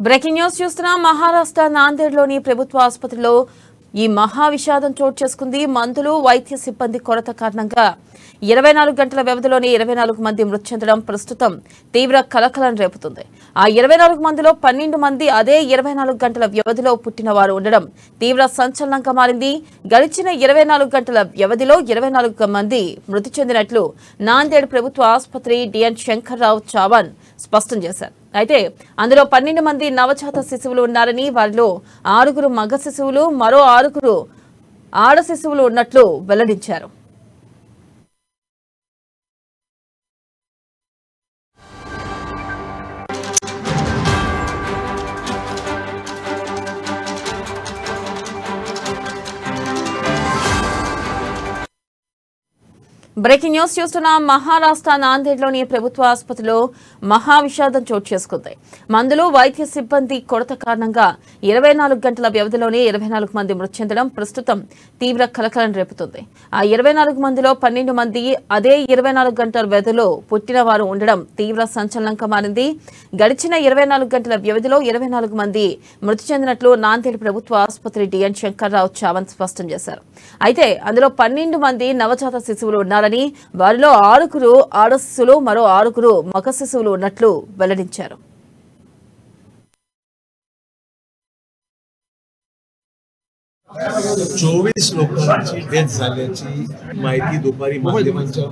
Breaking news చూస్తున్నాం. మహారాష్ట్ర నాందేడ్లోని ప్రభుత్వ ఆసుపత్రిలో ఈ మహా విషాదం చోటు చేసుకుంది. మందులు వైద్య సిబ్బంది కొరత కారణంగా 24 గంటల వ్యవధిలోనే 24 మంది మృతి చెందడం ప్రస్తుతం తీవ్ర కలకలం రేపుతుంది. ఆ 24 మందిలో 12 మంది అదే 24 గంటల వ్యవధిలో పుట్టిన వారు ఉండడం తీవ్ర సంచలనంగా మారింది. గడిచిన 24 గంటల వ్యవధిలో 24 మంది మృతి చెందినట్లు నాందేడ్ ప్రభుత్వ ఆసుపత్రి డిఎన్ శంకర్రావు చవాన్ స్పష్టం చేశారు. అయితే అందులో 12 మంది నవజాత శిశువులు ఉన్నారని, వారిలో 6 మగ శిశువులు, మరో 6 ఆడ శిశువులు ఉన్నట్లు వెల్లడించారు. బ్రేకింగ్ న్యూస్ చూస్తున్నాం. మహారాష్ట్ర నాందేడ్లోని ప్రభుత్వ ఆసుపత్రిలో మహా విషాదం చోటు చేసుకుంది. మందులు వైద్య సిబ్బంది కొరత కారణంగా 24 గంటల వ్యవధిలోనే 24 మంది మృతి చెందడం ప్రస్తుతం తీవ్ర కలకలం రేపుతుంది. ఆ 24 మందిలో 12 మంది అదే 24 గంటల వ్యవధిలో పుట్టిన వారు ఉండడం తీవ్ర సంచలనంగా మారింది. గడిచిన 24 గంటల వ్యవధిలో 24 మంది మృతి చెందినట్లు నాందేడ్ ప్రభుత్వ ఆసుపత్రి డిఎన్ శంకర్రావు చవాన్ స్పష్టం చేశారు. అయితే అందులో 12 మంది నవజాత శిశువులు ఉన్నారని, వారిలో 6 ఆడ శిశువులు, మరో 6 మగ శిశువులు ఉన్నట్లు వెల్లడించారు. 24 लोकांची डेथ झाल्याची माहिती दुपारी माध्यमांच्या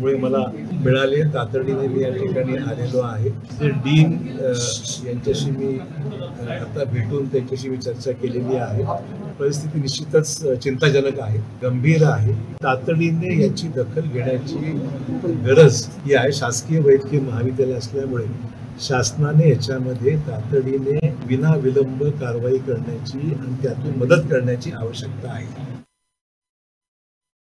मुळे मला मिळाली. तातडीने मी या ठिकाणी आलेलो आहे. डीन यांच्याशी मी आता भेटून त्यांच्याशी मी चर्चा केलेली आहे. परिस्थिती निश्चितच चिंताजनक आहे, गंभीर आहे. तातडीने याची दखल घेण्याची गरज ही आहे. शासकीय वैद्यकीय महाविद्यालय असल्यामुळे शासनाने याच्यामध्ये तातडीने विना विलंब कारवाई करण्याची आणि त्यातून मदत करण्याची आवश्यकता आहे.